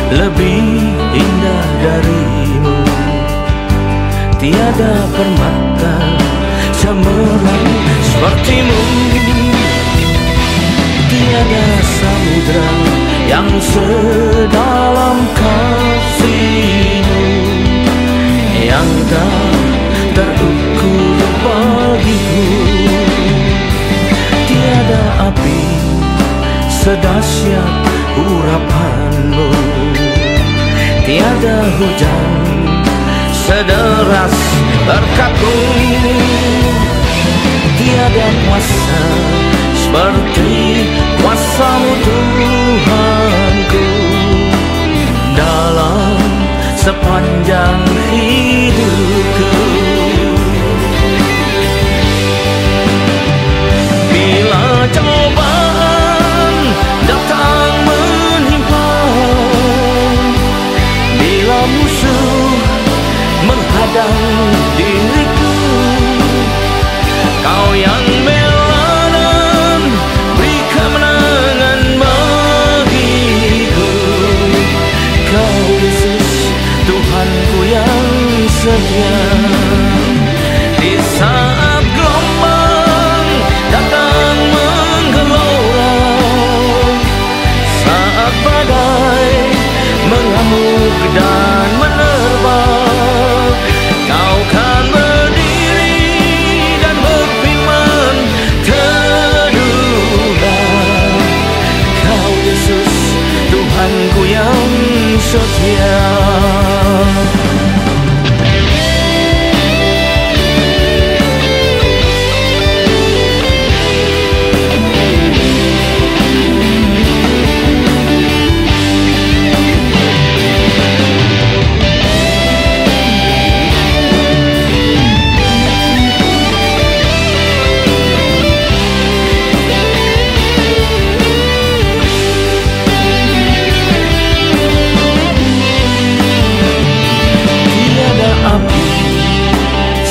lebih indah darimu. Tiada permata cemerlang sepertimu. Tiada samudra yang sedalam kasihmu, yang tak terukur bagiku. Tiada api sedahsyat urapanmu, tiada hujan sederas berkatmu. Tiada kuasa seperti kuasamu Tuhanku, dalam sepanjang hidupku. Bila cobaan datang menimpa, bila musuh menghadang diriku, Kau yang bela dan beri kemenangan bagiku. Kau Yesus Tuhanku yang setia. Di saat gelombang datang menggelora, saat badai mengamuk dan menerpa, Kau kan berdiri dan berfirman, teduhlah. Kau Yesus Tuhanku yang setia.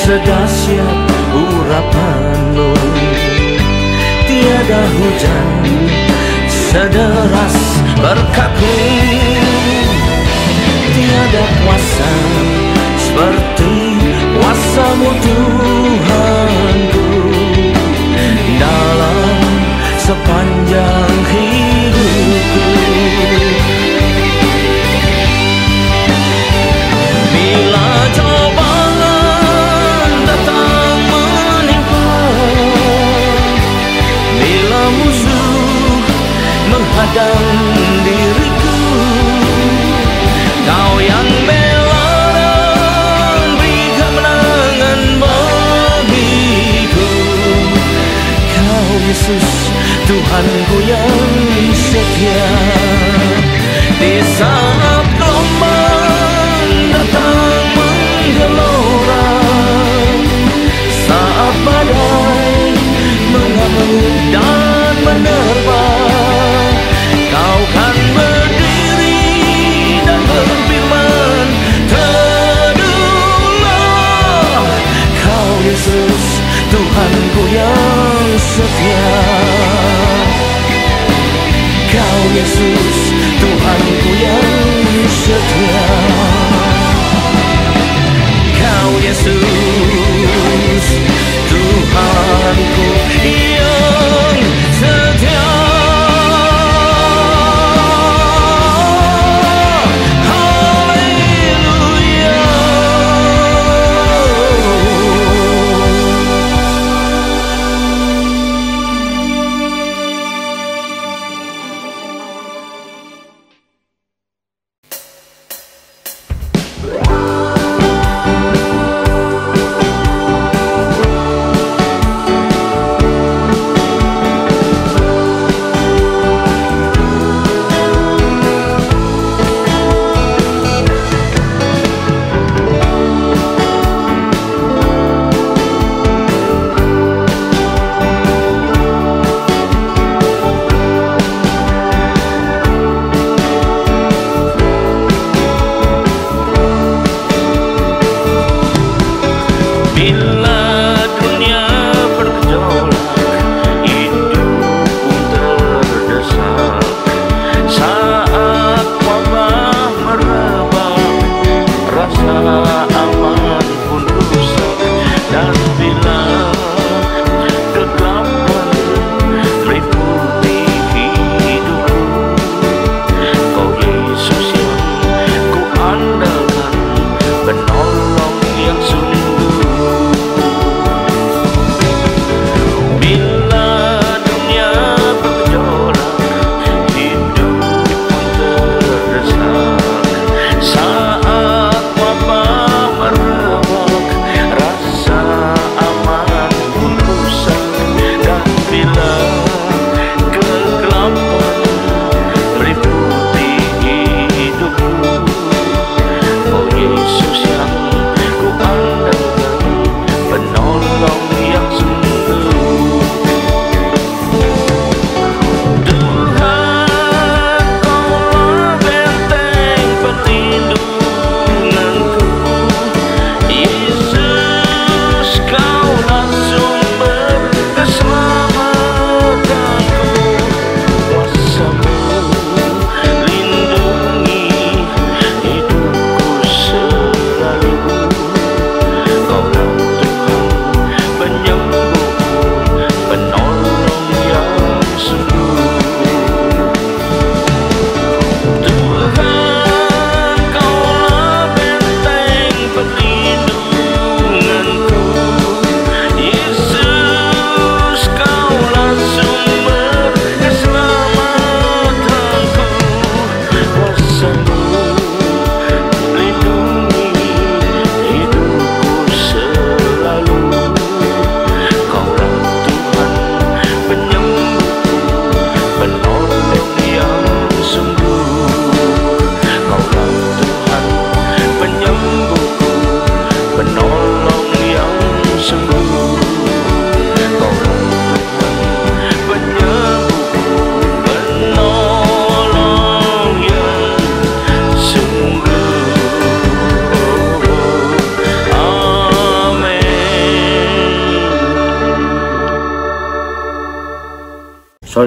Sedahsyat urapanmu, tiada hujan sederas berkatmu. Tiada kuasa seperti kuasamu Tuhanku, dalam sepanjang hidupku. Bila cobaan datang menimpa, bila musuh menghadang diriku, Kau yang bela dan beri kemenangan bagiku. Kau Yesus Tuhanku yang setia. Di saat gelombang datang menggelora, saat badai mengamuk dan menerpa, Kau kan berdiri dan berfirman, teduhlah. Kau Yesus Tuhanku yang setia. Kau Yesus Tuhanku yang setia. Kau Yesus Tuhanku yang setia.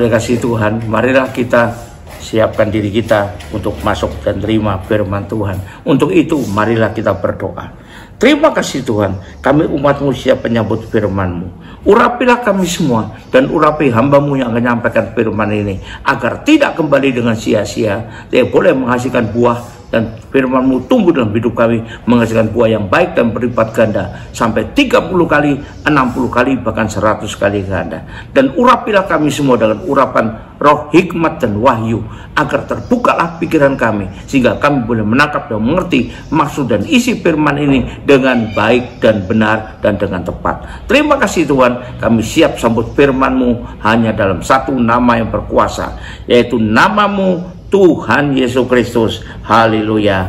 Oleh kasih Tuhan, marilah kita siapkan diri kita untuk masuk dan terima firman Tuhan. Untuk itu, marilah kita berdoa. Terima kasih Tuhan, kami umat-Mu siap menyambut firman-Mu. Urapilah kami semua, dan urapi hamba-Mu yang akan menyampaikan firman ini, agar tidak kembali dengan sia-sia, dia boleh menghasilkan buah, dan firman-Mu tumbuh dalam hidup kami, menghasilkan buah yang baik dan berlipat ganda, sampai 30 kali, 60 kali, bahkan 100 kali ganda. Dan urapilah kami semua dengan urapan roh hikmat dan wahyu, agar terbukalah pikiran kami, sehingga kami boleh menangkap dan mengerti maksud dan isi firman ini dengan baik dan benar dan dengan tepat. Terima kasih Tuhan, kami siap sambut firman-Mu hanya dalam satu nama yang berkuasa, yaitu nama-Mu Tuhan Yesus Kristus. Haleluya.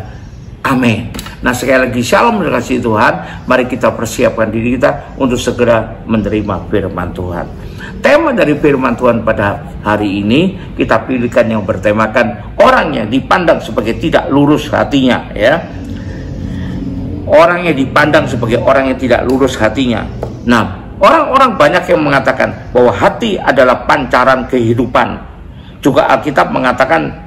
Amin. Nah, sekali lagi shalom dan kasih Tuhan. Mari kita persiapkan diri kita untuk segera menerima firman Tuhan. Tema dari firman Tuhan pada hari ini kita pilihkan yang bertemakan orang yang dipandang sebagai tidak lurus hatinya, ya. Orang yang dipandang sebagai orang yang tidak lurus hatinya. Nah, orang-orang banyak yang mengatakan bahwa hati adalah pancaran kehidupan. Juga Alkitab mengatakan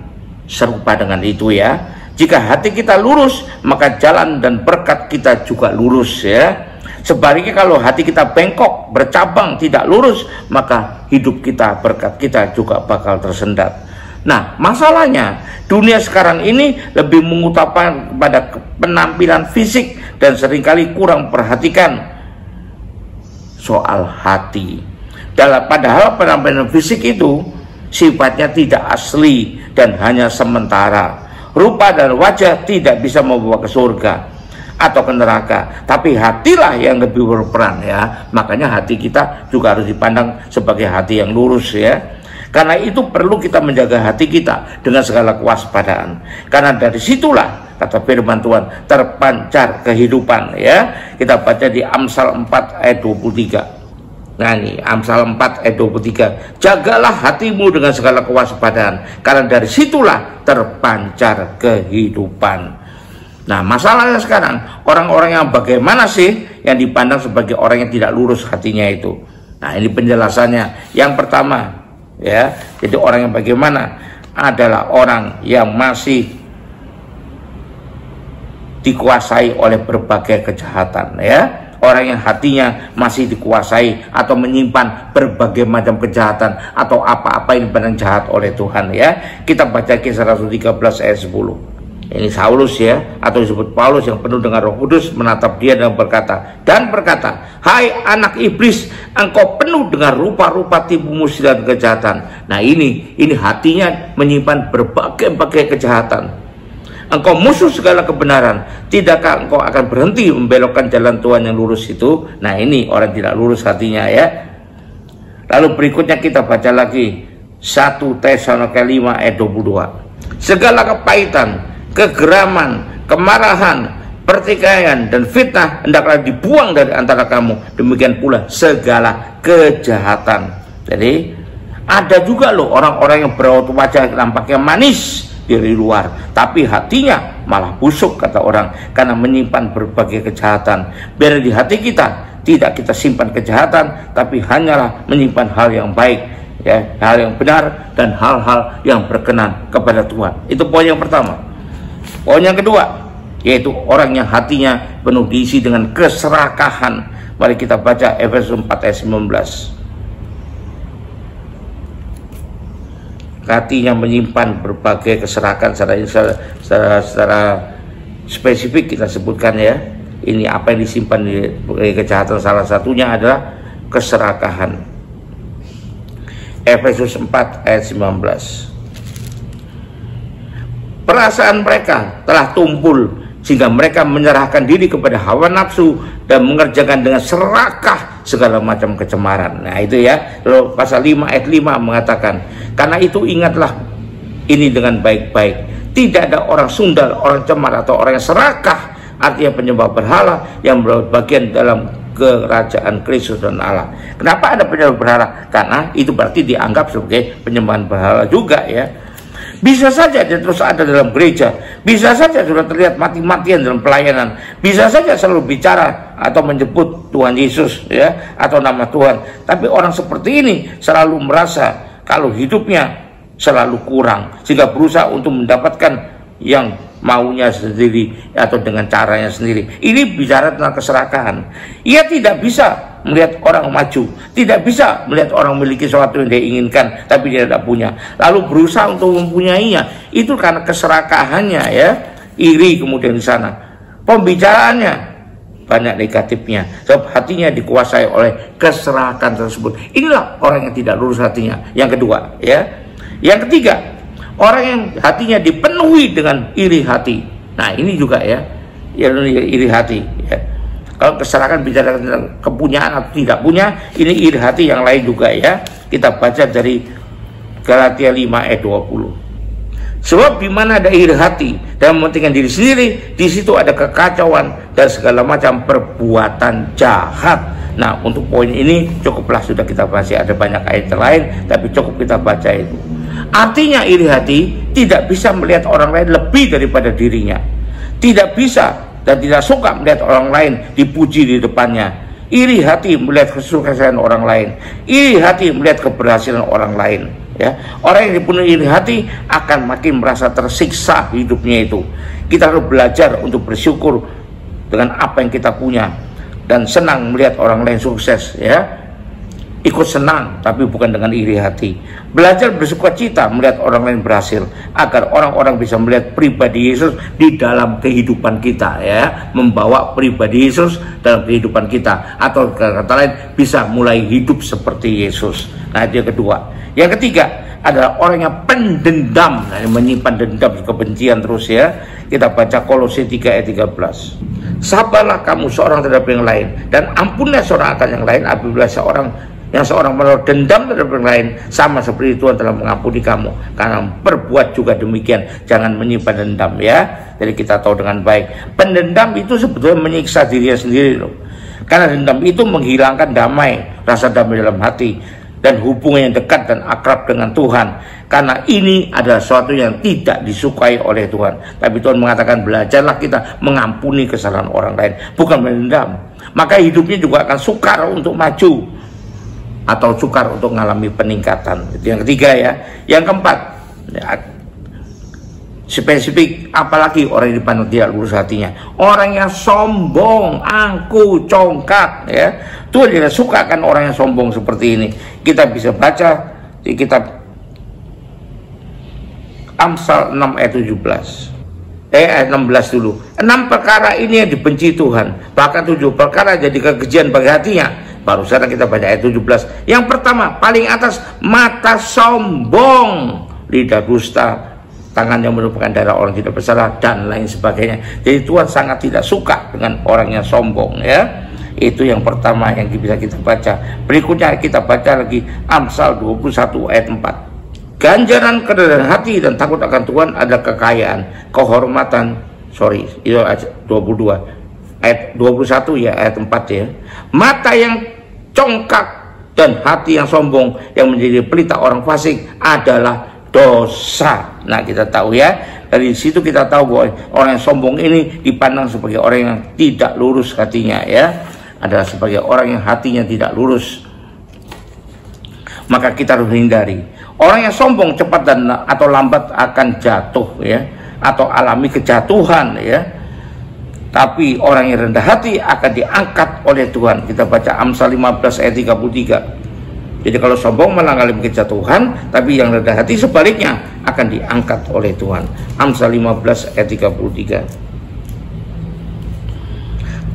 serupa dengan itu, ya. Jika hati kita lurus, maka jalan dan berkat kita juga lurus, ya. Sebaliknya kalau hati kita bengkok, bercabang, tidak lurus, maka hidup kita, berkat kita juga bakal tersendat. Nah, masalahnya dunia sekarang ini lebih mengutamakan pada penampilan fisik dan seringkali kurang perhatikan soal hati. Padahal penampilan fisik itu sifatnya tidak asli dan hanya sementara. Rupa dan wajah tidak bisa membawa ke surga atau ke neraka, tapi hatilah yang lebih berperan, ya. Makanya hati kita juga harus dipandang sebagai hati yang lurus, ya. Karena itu perlu kita menjaga hati kita dengan segala kewaspadaan. Karena dari situlah, kata firman Tuhan, terpancar kehidupan, ya. Kita baca di Amsal 4 ayat 23. Nah, ini Amsal 4 ayat 23. Jagalah hatimu dengan segala kewaspadaan, karena dari situlah terpancar kehidupan. Nah, masalahnya sekarang, orang-orang yang bagaimana sih yang dipandang sebagai orang yang tidak lurus hatinya itu? Nah, ini penjelasannya. Yang pertama, ya, jadi orang yang bagaimana adalah orang yang masih dikuasai oleh berbagai kejahatan, ya. Orang yang hatinya masih dikuasai atau menyimpan berbagai macam kejahatan atau apa-apa yang dipandang jahat oleh Tuhan, ya. Kita baca Kisah Rasul 13 ayat 10. Ini Saulus, ya, atau disebut Paulus yang penuh dengan Roh Kudus menatap dia dan berkata, "Hai anak iblis, engkau penuh dengan rupa-rupa tipu musik dan kejahatan." Nah, ini hatinya menyimpan berbagai kejahatan. Engkau musuh segala kebenaran, tidakkah engkau akan berhenti membelokkan jalan Tuhan yang lurus itu? Nah, ini orang tidak lurus hatinya, ya. Lalu berikutnya kita baca lagi 1 Tesalonika 5 ayat 22. Segala kepahitan, kegeraman, kemarahan, pertikaian dan fitnah hendaklah dibuang dari antara kamu. Demikian pula segala kejahatan. Jadi ada juga loh orang-orang yang beraut wajah nampaknya manis dari luar, tapi hatinya malah busuk, kata orang, karena menyimpan berbagai kejahatan. Biar di hati kita tidak kita simpan kejahatan, tapi hanyalah menyimpan hal yang baik, ya, hal yang benar dan hal-hal yang berkenan kepada Tuhan. Itu poin yang pertama. Poin yang kedua, yaitu orang yang hatinya penuh diisi dengan keserakahan. Mari kita baca Efesus 4 ayat 19. Hatinya menyimpan berbagai keserakahan. Secara spesifik kita sebutkan, ya, ini apa yang disimpan di kejahatan. Salah satunya adalah keserakahan. Efesus 4 ayat 19. Perasaan mereka telah tumpul sehingga mereka menyerahkan diri kepada hawa nafsu dan mengerjakan dengan serakah segala macam kecemaran. Nah, itu, ya. Lalu pasal 5 ayat 5 mengatakan, karena itu ingatlah ini dengan baik-baik. Tidak ada orang sundal, orang cemar, atau orang yang serakah, artinya penyembah berhala, yang berbagian dalam kerajaan Kristus dan Allah. Kenapa ada penyembah berhala? Karena itu berarti dianggap sebagai penyembahan berhala juga, ya. Bisa saja dia terus ada dalam gereja, bisa saja sudah terlihat mati-matian dalam pelayanan, bisa saja selalu bicara atau menyebut Tuhan Yesus, ya, atau nama Tuhan. Tapi orang seperti ini selalu merasa kalau hidupnya selalu kurang, sehingga berusaha untuk mendapatkan yang maunya sendiri atau dengan caranya sendiri. Ini bicara tentang keserakahan. Ia tidak bisa melihat orang maju, tidak bisa melihat orang memiliki sesuatu yang dia inginkan tapi dia tidak punya, lalu berusaha untuk mempunyainya. Itu karena keserakahannya, ya. Iri kemudian di sana, pembicaraannya banyak negatifnya, sebab hatinya dikuasai oleh keserakahan tersebut. Inilah orang yang tidak lurus hatinya. Yang kedua, ya. Yang ketiga, orang yang hatinya dipenuhi dengan iri hati. Nah, ini juga, ya, iri hati, ya. Kalau keserakahan bicara tentang kepunyaan atau tidak punya, ini iri hati yang lain juga, ya. Kita baca dari Galatia 5 ayat 20. Sebab di mana ada iri hati dan mementingkan diri sendiri, di situ ada kekacauan dan segala macam perbuatan jahat. Nah, untuk poin ini cukuplah sudah kita bahas. Ada banyak ayat lain, tapi cukup kita baca itu. Artinya iri hati tidak bisa melihat orang lain lebih daripada dirinya, tidak bisa dan tidak suka melihat orang lain dipuji di depannya. Iri hati melihat kesuksesan orang lain, iri hati melihat keberhasilan orang lain, ya. Orang yang dipenuhi iri hati akan makin merasa tersiksa hidupnya itu. Kita harus belajar untuk bersyukur dengan apa yang kita punya dan senang melihat orang lain sukses, ya. Ikut senang tapi bukan dengan iri hati. Belajar bersukacita melihat orang lain berhasil, agar orang-orang bisa melihat pribadi Yesus di dalam kehidupan kita, ya. Membawa pribadi Yesus dalam kehidupan kita, atau kata lain bisa mulai hidup seperti Yesus. Nah, itu yang kedua. Yang ketiga adalah orang yang pendendam, nah, yang menyimpan dendam, kebencian terus, ya. Kita baca Kolose 3 ayat 13. Sabarlah kamu seorang terhadap yang lain, dan ampunlah seorang akan yang lain apabila seorang menaruh dendam terhadap yang lain, sama seperti Tuhan telah mengampuni kamu. Karena berbuat juga demikian, jangan menyimpan dendam, ya. Jadi kita tahu dengan baik, pendendam itu sebetulnya menyiksa dirinya sendiri loh. Karena dendam itu menghilangkan damai, rasa damai dalam hati, dan hubungan yang dekat dan akrab dengan Tuhan. Karena ini adalah sesuatu yang tidak disukai oleh Tuhan. Tapi Tuhan mengatakan, belajarlah kita mengampuni kesalahan orang lain, bukan mendendam. Maka hidupnya juga akan sukar untuk maju, atau sukar untuk mengalami peningkatan. Itu yang ketiga, ya. Yang keempat, ya, spesifik, apalagi orang yang dipandang tidak lurus hatinya, orang yang sombong, angkuh, congkak, ya. Tuhan tidak suka kan orang yang sombong seperti ini. Kita bisa baca di kitab Amsal 6 ayat 17. Ayat 16 dulu. 6 perkara ini yang dibenci Tuhan, bahkan 7 perkara jadi kekejian bagi hatinya. Baru sekarang kita baca ayat 17. Yang pertama, paling atas, mata sombong, lidah dusta, tangan yang menumpahkan darah orang tidak bersalah, dan lain sebagainya. Jadi Tuhan sangat tidak suka dengan orang yang sombong, ya. Itu yang pertama yang bisa kita baca. Berikutnya kita baca lagi Amsal 21 ayat 4. Ganjaran kerendahan hati dan takut akan Tuhan ada kekayaan, kehormatan. Itu ayat 22. Ayat 21, ya, ayat 4, ya. Mata yang congkak dan hati yang sombong, yang menjadi pelita orang fasik, adalah dosa. Nah, kita tahu, ya, dari situ kita tahu bahwa orang yang sombong ini dipandang sebagai orang yang tidak lurus hatinya, ya, adalah sebagai orang yang hatinya tidak lurus. Maka kita harus hindari. Orang yang sombong cepat dan atau lambat akan jatuh, ya, atau alami kejatuhan, ya. Tapi orang yang rendah hati akan diangkat oleh Tuhan. Kita baca Amsal 15 ayat 33. Jadi kalau sombong malah mengalami kejatuhan, tapi yang rendah hati sebaliknya akan diangkat oleh Tuhan. Amsal 15 ayat 33.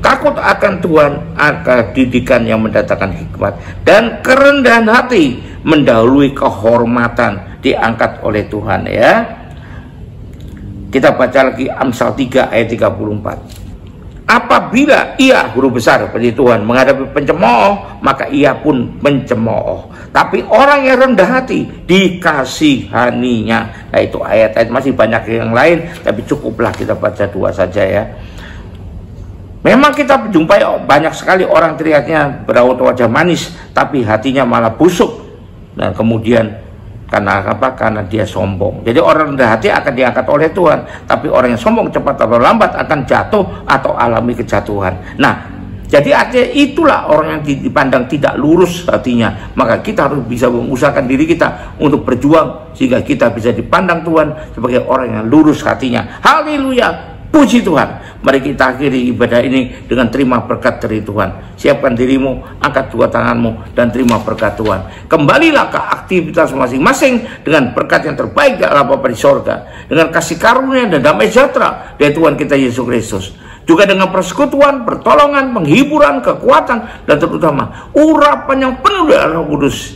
Takut akan Tuhan akan didikan yang mendatangkan hikmat, dan kerendahan hati mendahului kehormatan, diangkat oleh Tuhan, ya. Kita baca lagi Amsal 3 ayat 34. Apabila ia, huruf besar, seperti Tuhan, menghadapi pencemooh, maka ia pun mencemooh. Tapi orang yang rendah hati dikasihaninya. Nah, itu ayat-ayat masih banyak yang lain, tapi cukuplah kita baca 2 saja, ya. Memang kita jumpai banyak sekali orang terlihatnya beraut wajah manis, tapi hatinya malah busuk. Dan kemudian karena apa? Karena dia sombong. Jadi orang rendah hati akan diangkat oleh Tuhan, tapi orang yang sombong cepat atau lambat akan jatuh atau alami kejatuhan. Nah, Jadi artinya itulah orang yang dipandang tidak lurus hatinya. Maka kita harus bisa mengusahakan diri kita untuk berjuang sehingga kita bisa dipandang Tuhan sebagai orang yang lurus hatinya. Haleluya, puji Tuhan. Mari kita akhiri ibadah ini dengan terima berkat dari Tuhan. Siapkan dirimu, angkat dua tanganmu dan terima berkat Tuhan. Kembalilah ke aktivitas masing-masing dengan berkat yang terbaik dari Allah Bapa di sorga, dengan kasih karunia dan damai sejahtera dari Tuhan kita Yesus Kristus. Juga dengan persekutuan, pertolongan, penghiburan, kekuatan, dan terutama urapan yang penuh dari Roh Kudus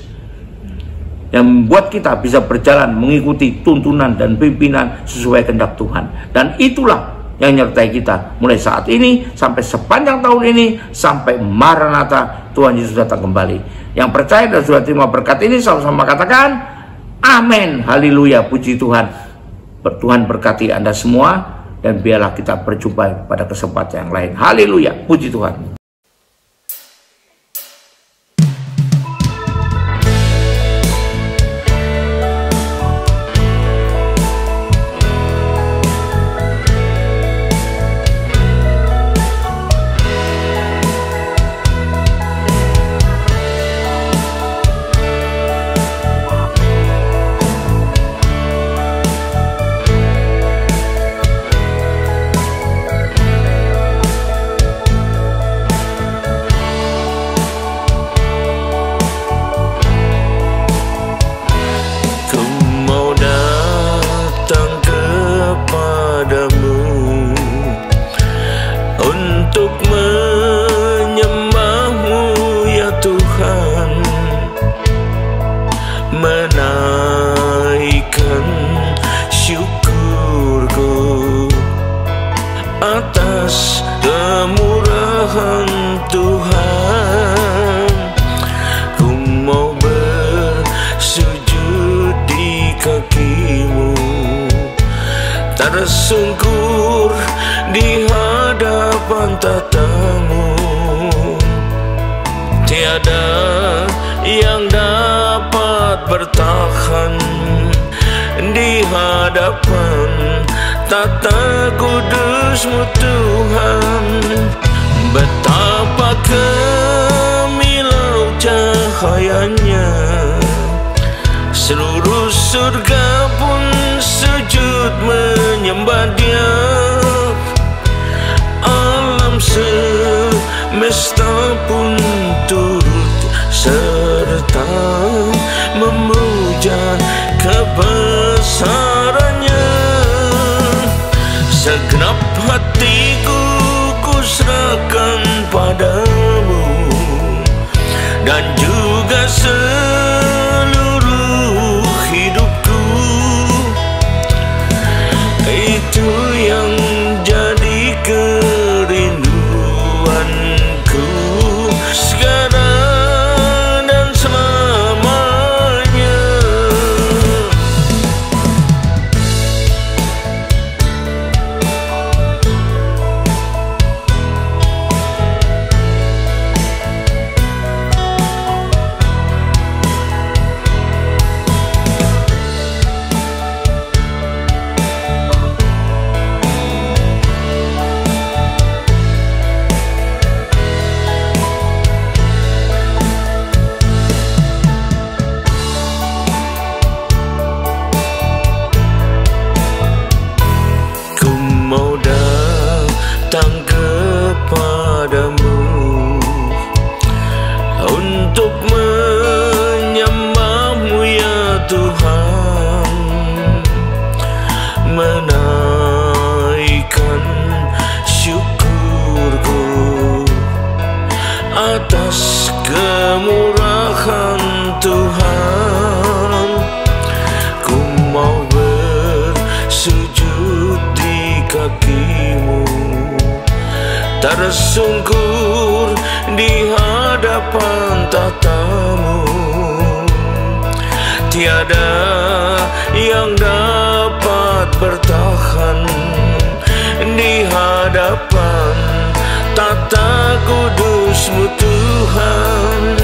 yang membuat kita bisa berjalan mengikuti tuntunan dan pimpinan sesuai kehendak Tuhan. Dan itulah yang menyertai kita mulai saat ini sampai sepanjang tahun ini sampai Maranatha Tuhan Yesus datang kembali. Yang percaya dan sudah terima berkat ini sama-sama katakan amin. Haleluya, puji Tuhan. Tuhan berkati Anda semua. Dan biarlah kita berjumpa pada kesempatan yang lain. Haleluya, puji Tuhan. Menaikkan syukurku atas kemurahan Tuhan. Ku mau bersujud di kakimu, tersungkur di hadapan tatamu. Tiada yang dapat bertahan di hadapan tata kudus-Mu Tuhan. Betapa kemilau cahayanya, seluruh surga pun sujud menyembah Dia. Alam semesta pun turut serta memuja kebesarannya. Segenap hatiku kuserahkan padamu, dan juga seluruh hidupku. Itu yang jadi kerinduanku sekarang dan selamanya. Untuk menyembah-Mu ya Tuhan, menaikkan syukurku atas kemurahan Tuhan. Ku mau bersujud di kaki-Mu, tersungkur di hadapan tatamu. Tiada yang dapat bertahan di hadapan tata kudus-Mu Tuhan.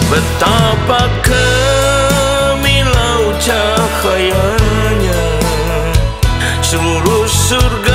Betapa kemilau cahayanya, seluruh surga